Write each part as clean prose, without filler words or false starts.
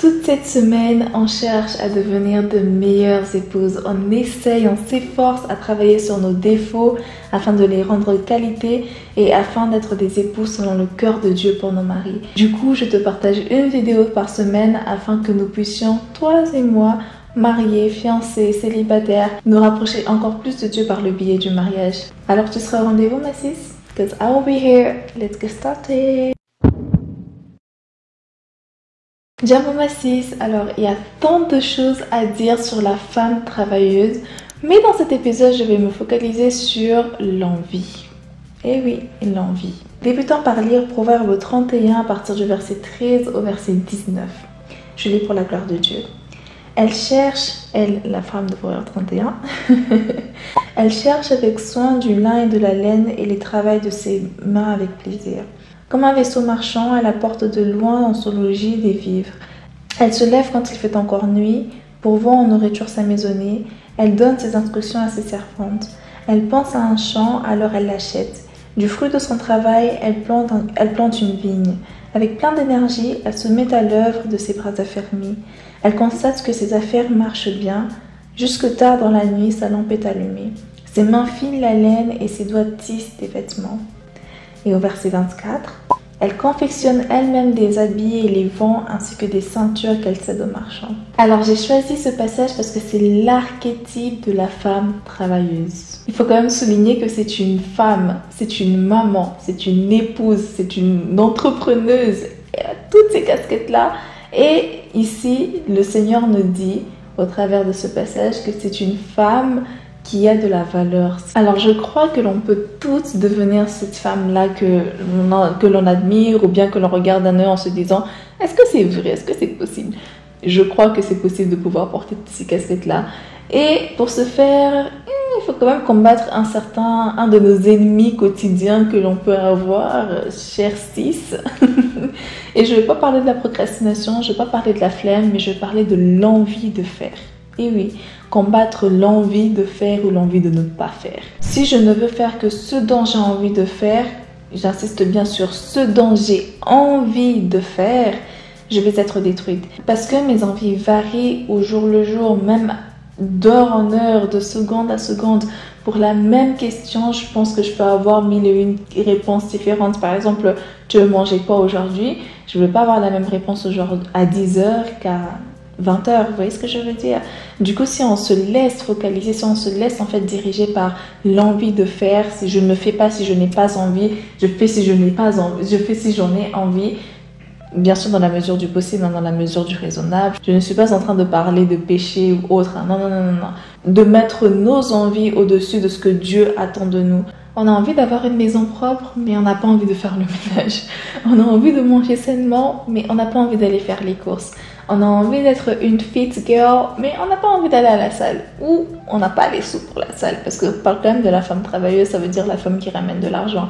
Toute cette semaine, on cherche à devenir de meilleures épouses. On essaye, on s'efforce à travailler sur nos défauts afin de les rendre qualité et afin d'être des épouses selon le cœur de Dieu pour nos maris. Du coup, je te partage une vidéo par semaine afin que nous puissions, toi et moi, mariés, fiancés, célibataires, nous rapprocher encore plus de Dieu par le biais du mariage. Alors tu seras au rendez-vous, ma sis? Because I will be here. Let's get started. Jamo ma sis, alors il y a tant de choses à dire sur la femme travailleuse, mais dans cet épisode je vais me focaliser sur l'envie. Eh oui, l'envie. Débutons par lire Proverbe 31 à partir du verset 13 au verset 19. Je lis pour la gloire de Dieu. Elle cherche, elle, la femme de Proverbe 31, elle cherche avec soin du lin et de la laine et les travaille de ses mains avec plaisir. Comme un vaisseau marchand, elle apporte de loin dans son logis des vivres. Elle se lève quand il fait encore nuit, pourvoit en nourriture sa maisonnée. Elle donne ses instructions à ses servantes. Elle pense à un champ, alors elle l'achète. Du fruit de son travail, elle plante une vigne. Avec plein d'énergie, elle se met à l'œuvre de ses bras affermis. Elle constate que ses affaires marchent bien. Jusque tard dans la nuit, sa lampe est allumée. Ses mains filent la laine et ses doigts tissent des vêtements. Et au verset 24, elle confectionne elle-même des habits et les vend ainsi que des ceintures qu'elle cède aux marchands. Alors j'ai choisi ce passage parce que c'est l'archétype de la femme travailleuse. Il faut quand même souligner que c'est une femme, c'est une maman, c'est une épouse, c'est une entrepreneuse. Elle a toutes ces casquettes-là. Et ici, le Seigneur nous dit, au travers de ce passage, que c'est une femme qui a de la valeur. Alors je crois que l'on peut toutes devenir cette femme-là que l'on admire ou bien que l'on regarde d'un œil en se disant « Est-ce que c'est vrai? Est-ce que c'est possible ?» Je crois que c'est possible de pouvoir porter ces casquettes-là. Et pour ce faire, il faut quand même combattre un de nos ennemis quotidiens que l'on peut avoir, cher sis. Et je ne vais pas parler de la procrastination, je ne vais pas parler de la flemme, mais je vais parler de l'envie de faire. Et oui, combattre l'envie de faire ou l'envie de ne pas faire. Si je ne veux faire que ce dont j'ai envie de faire, j'insiste bien sur ce dont j'ai envie de faire, je vais être détruite. Parce que mes envies varient au jour le jour, même d'heure en heure, de seconde à seconde. Pour la même question, je pense que je peux avoir 1001 réponses différentes. Par exemple, tu veux manger quoi aujourd'hui? Je ne vais pas avoir la même réponse aujourd'hui à 10h qu'à 20h, vous voyez ce que je veux dire? Du coup, si on se laisse focaliser, si on se laisse en fait diriger par l'envie de faire, si je ne fais pas si je n'ai pas envie, je fais si je n'ai pas envie, je fais si j'en ai envie, bien sûr dans la mesure du possible, dans la mesure du raisonnable. Je ne suis pas en train de parler de péché ou autre, non. De mettre nos envies au-dessus de ce que Dieu attend de nous. On a envie d'avoir une maison propre, mais on n'a pas envie de faire le ménage. On a envie de manger sainement, mais on n'a pas envie d'aller faire les courses. On a envie d'être une fit girl, mais on n'a pas envie d'aller à la salle. Ou on n'a pas les sous pour la salle. Parce qu'on parle quand même de la femme travailleuse, ça veut dire la femme qui ramène de l'argent.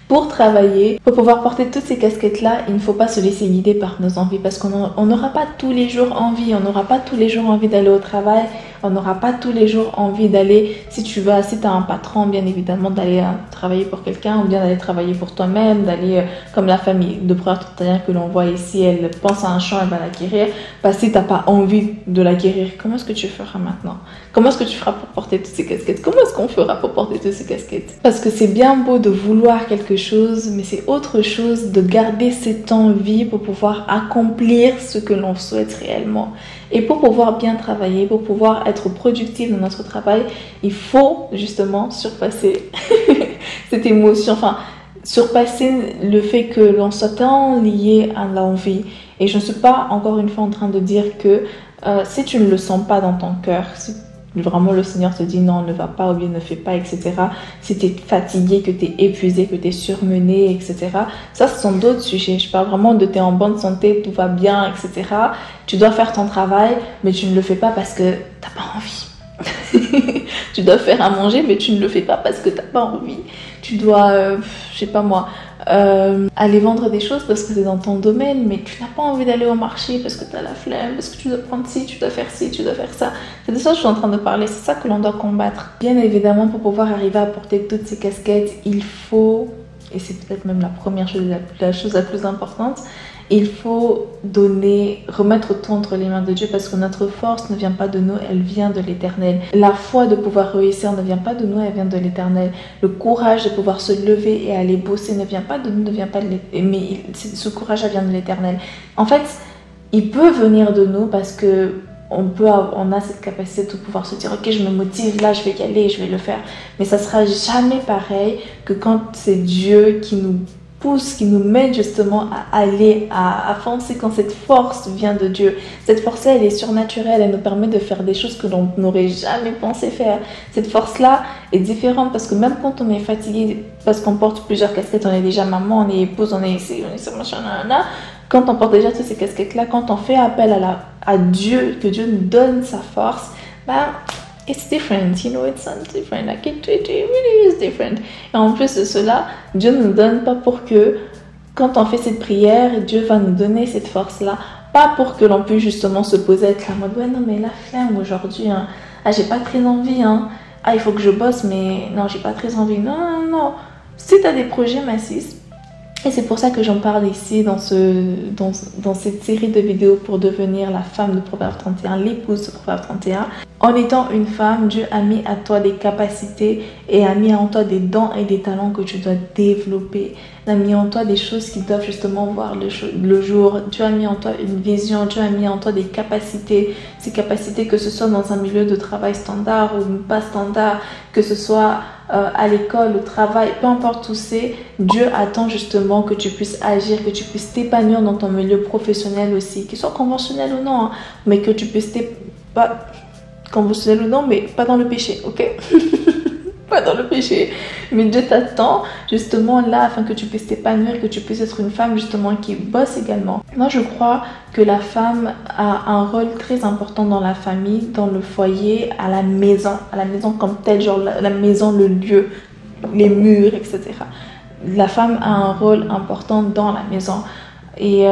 Pour travailler, pour pouvoir porter toutes ces casquettes-là, il ne faut pas se laisser guider par nos envies. Parce qu'on n'aura pas tous les jours envie. On n'aura pas tous les jours envie d'aller au travail. On n'aura pas tous les jours envie d'aller, si tu as un patron, bien évidemment, d'aller travailler pour quelqu'un ou bien d'aller travailler pour toi-même, d'aller comme la famille de Proverbe 31 que l'on voit ici, elle pense à un champ, elle va l'acquérir. Bah, si tu n'as pas envie de l'acquérir, comment est-ce que tu feras maintenant? Comment est-ce que tu feras pour porter toutes ces casquettes? Comment est-ce qu'on fera pour porter toutes ces casquettes? Parce que c'est bien beau de vouloir quelque chose, mais c'est autre chose de garder cette envie pour pouvoir accomplir ce que l'on souhaite réellement. Et pour pouvoir bien travailler, pour pouvoir être productif dans notre travail, il faut justement surpasser cette émotion, enfin surpasser le fait que l'on soit tant lié à l'envie. Et je ne suis pas encore une fois en train de dire que si tu ne le sens pas dans ton cœur, si vraiment le Seigneur te dit non, ne va pas ou bien ne fais pas, etc. Si tu es fatigué, que tu es épuisé, que tu es surmené, etc. Ça, ce sont d'autres sujets. Je parle vraiment de tu es en bonne santé, tout va bien, etc. Tu dois faire ton travail, mais tu ne le fais pas parce que tu n'as pas envie. Tu dois faire à manger, mais tu ne le fais pas parce que tu n'as pas envie. Tu dois, je sais pas moi, aller vendre des choses parce que c'est dans ton domaine, mais tu n'as pas envie d'aller au marché parce que tu as la flemme, parce que tu dois prendre ci, tu dois faire ci, tu dois faire ça. C'est de ça que je suis en train de parler, c'est ça que l'on doit combattre. Bien évidemment, pour pouvoir arriver à porter toutes ces casquettes, il faut, et c'est peut-être même la première chose, la chose la plus importante, il faut donner, remettre tout entre les mains de Dieu parce que notre force ne vient pas de nous, elle vient de l'Éternel. La foi de pouvoir réussir ne vient pas de nous, elle vient de l'Éternel. Le courage de pouvoir se lever et aller bosser ne vient pas de nous, ne vient pas de l'Éternel, mais ce courage vient de l'Éternel. En fait, il peut venir de nous parce que on a cette capacité de pouvoir se dire ok, je me motive, là je vais y aller, je vais le faire, mais ça sera jamais pareil que quand c'est Dieu qui nous pousse, qui nous mène justement à aller, à foncer, quand cette force vient de Dieu. Cette force-là, elle est surnaturelle, elle nous permet de faire des choses que l'on n'aurait jamais pensé faire. Cette force-là est différente parce que même quand on est fatigué, parce qu'on porte plusieurs casquettes, on est déjà maman, on est épouse, on est machin, quand on porte déjà toutes ces casquettes-là, quand on fait appel à Dieu, que Dieu nous donne sa force, it's different, it's different, like it really is different. Et en plus de cela, Dieu ne nous donne pas pour que, quand on fait cette prière, Dieu va nous donner cette force-là, pas pour que l'on puisse justement se poser, être là en mode, ouais non mais la flemme aujourd'hui, hein. Ah j'ai pas très envie, hein. Ah il faut que je bosse, mais non j'ai pas très envie, non. Si tu as des projets massifs, et c'est pour ça que j'en parle ici dans cette série de vidéos pour devenir la femme de Proverbe 31, l'épouse de Proverbe 31. En étant une femme, Dieu a mis à toi des capacités et a mis en toi des dons et des talents que tu dois développer. Il a mis en toi des choses qui doivent justement voir le jour. Dieu a mis en toi une vision, Dieu a mis en toi des capacités. Ces capacités, que ce soit dans un milieu de travail standard ou pas standard, que ce soit à l'école, au travail, peu importe où c'est, Dieu attend justement que tu puisses agir, que tu puisses t'épanouir dans ton milieu professionnel aussi, qu'il soit conventionnel ou non, hein, mais que tu puisses pas conventionnel ou non, mais pas dans le péché, ok? Pas dans le péché, mais Dieu t'attend justement là afin que tu puisses t'épanouir, que tu puisses être une femme justement qui bosse également. Moi je crois que la femme a un rôle très important dans la famille, dans le foyer, à la maison comme telle, genre la maison, le lieu, les murs, etc. La femme a un rôle important dans la maison. Et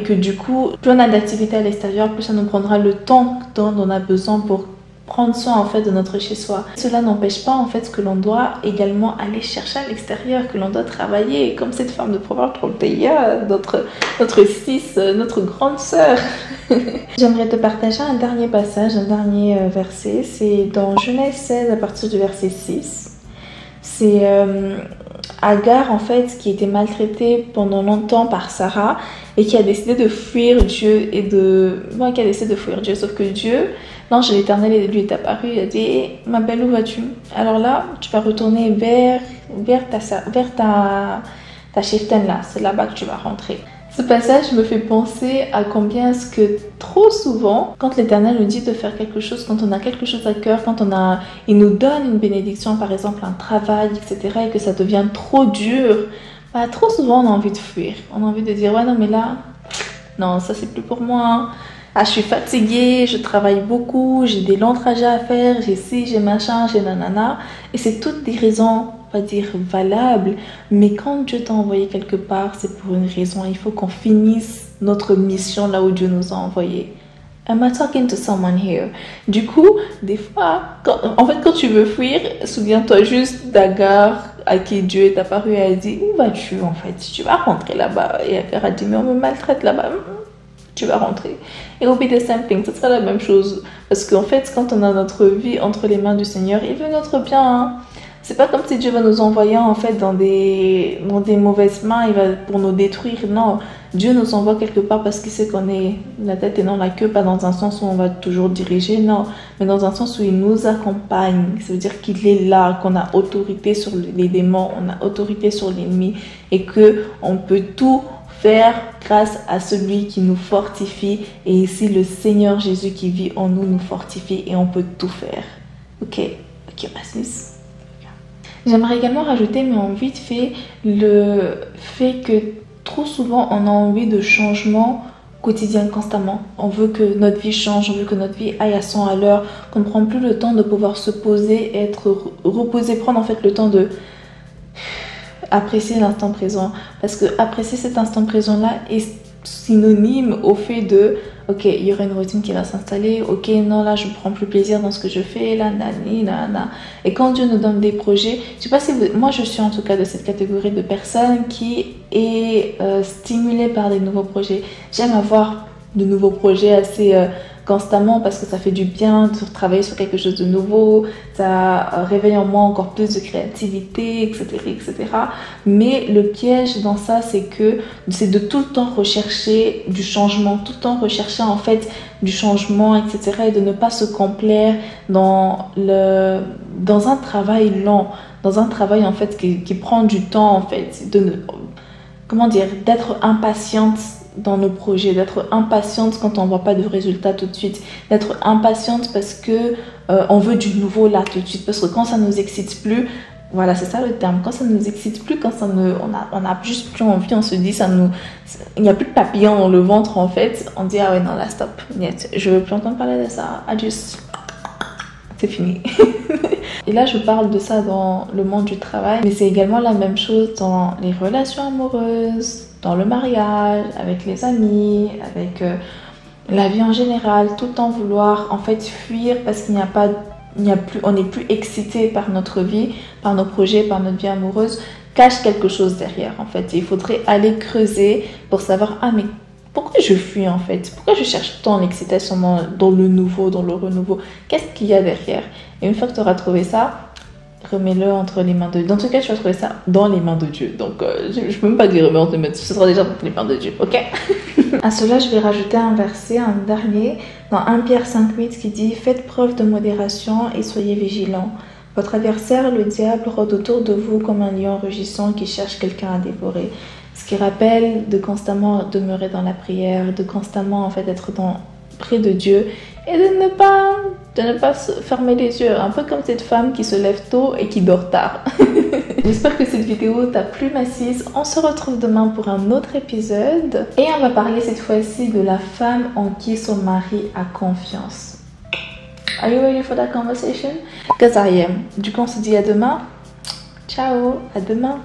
que du coup, plus on a d'activités à l'extérieur, plus ça nous prendra le temps dont on a besoin pour prendre soin en fait de notre chez-soi. Cela n'empêche pas en fait que l'on doit également aller chercher à l'extérieur, que l'on doit travailler, comme cette femme de Proverbe 31, notre fils, notre grande sœur. J'aimerais te partager un dernier passage, un dernier verset. C'est dans Genèse 16 à partir du verset 6. C'est Agar en fait qui était maltraitée pendant longtemps par Sarah et qui a décidé de fuir Dieu qui a décidé de fuir Dieu, sauf que Dieu, l'ange de l'Éternel lui est apparu, il a dit hey, ma belle, où vas-tu? Alors là tu vas retourner vers ta cheftaine là, c'est là-bas que tu vas rentrer. Ce passage me fait penser à combien est-ce que trop souvent, quand l'Éternel nous dit de faire quelque chose, quand on a quelque chose à cœur, il nous donne une bénédiction, par exemple un travail, etc., et que ça devient trop dur, trop souvent on a envie de fuir. On a envie de dire, ouais non mais là, non ça c'est plus pour moi. Ah, je suis fatiguée, je travaille beaucoup, j'ai des longs trajets à faire, j'ai ci, j'ai machin, j'ai nanana. Et c'est toutes des raisons, on va dire, valables. Mais quand Dieu t'a envoyé quelque part, c'est pour une raison. Il faut qu'on finisse notre mission là où Dieu nous a envoyés. Am I talking to someone here? Du coup, des fois, quand tu veux fuir, souviens-toi juste d'Agar à qui Dieu est apparu et a dit, où vas-tu en fait? Tu vas rentrer là-bas. Et Agar a dit, mais on me maltraite là-bas. Tu vas rentrer. Et will be the same thing, ce sera la même chose. Parce qu'en fait, quand on a notre vie entre les mains du Seigneur, il veut notre bien. Hein. C'est pas comme si Dieu va nous envoyer en fait dans des mauvaises mains, il va pour nous détruire. Non, Dieu nous envoie quelque part parce qu'il sait qu'on est la tête et non la queue, pas dans un sens où on va toujours diriger, non, mais dans un sens où il nous accompagne. Ça veut dire qu'il est là, qu'on a autorité sur les démons, on a autorité sur l'ennemi et que on peut tout faire grâce à celui qui nous fortifie. Et ici, le Seigneur Jésus qui vit en nous nous fortifie et on peut tout faire. Ok, Rasmus. J'aimerais également rajouter, mais en vite fait, le fait que trop souvent, on a envie de changement quotidien constamment. On veut que notre vie change, on veut que notre vie aille à 100 à l'heure, qu'on ne prend plus le temps de pouvoir se poser, être reposé, prendre en fait le temps de apprécier l'instant présent, parce que apprécier cet instant présent là est synonyme au fait de ok, il y aura une routine qui va s'installer, ok, non, là je prends plus plaisir dans ce que je fais, là, nani, nana. Et quand Dieu nous donne des projets, je sais pas si moi je suis en tout cas de cette catégorie de personnes qui est stimulée par des nouveaux projets. J'aime avoir de nouveaux projets assez constamment parce que ça fait du bien de travailler sur quelque chose de nouveau, ça réveille en moi encore plus de créativité, etc., etc. Mais le piège dans ça, c'est de tout le temps rechercher du changement, tout le temps rechercher en fait du changement, etc. et de ne pas se complaire dans un travail lent, dans un travail en fait qui prend du temps en fait, comment dire, d'être impatiente dans nos projets, d'être impatiente quand on ne voit pas de résultats tout de suite, d'être impatiente parce que on veut du nouveau là tout de suite, parce que quand ça nous excite plus, voilà, c'est ça le terme, quand ça nous excite plus, quand on a juste plus envie, on se dit il n'y a plus de papillons dans le ventre en fait, on dit ah ouais non là stop, je veux plus entendre parler de ça, adieu, c'est fini. Et là je parle de ça dans le monde du travail, mais c'est également la même chose dans les relations amoureuses, dans le mariage, avec les amis, avec la vie en général, tout le temps vouloir en fait fuir parce qu'il n'y a pas, on n'est plus excité par notre vie, par nos projets, par notre vie amoureuse, cache quelque chose derrière en fait. Et il faudrait aller creuser pour savoir ah mais pourquoi je fuis en fait, pourquoi je cherche tant l'excitation dans le nouveau, dans le renouveau, qu'est-ce qu'il y a derrière? Et une fois que tu auras trouvé ça, remets-le entre les mains de Dieu. Dans tout cas, tu vas trouver ça dans les mains de Dieu. Donc, je ne peux même pas dire remets entre les mains de Dieu. Ce sera déjà dans les mains de Dieu, ok? À cela, je vais rajouter un verset, un dernier, dans 1 Pierre 5,8 qui dit « Faites preuve de modération et soyez vigilants. Votre adversaire, le diable, rôde autour de vous comme un lion rugissant qui cherche quelqu'un à dévorer. » Ce qui rappelle de constamment demeurer dans la prière, de constamment en fait être près de Dieu et de ne pas se fermer les yeux, un peu comme cette femme qui se lève tôt et qui dort tard. J'espère que cette vidéo t'a plu Massis. On se retrouve demain pour un autre épisode et on va parler cette fois-ci de la femme en qui son mari a confiance. Are you ready for that conversation? Because I am. Du coup on se dit à demain. Ciao, à demain.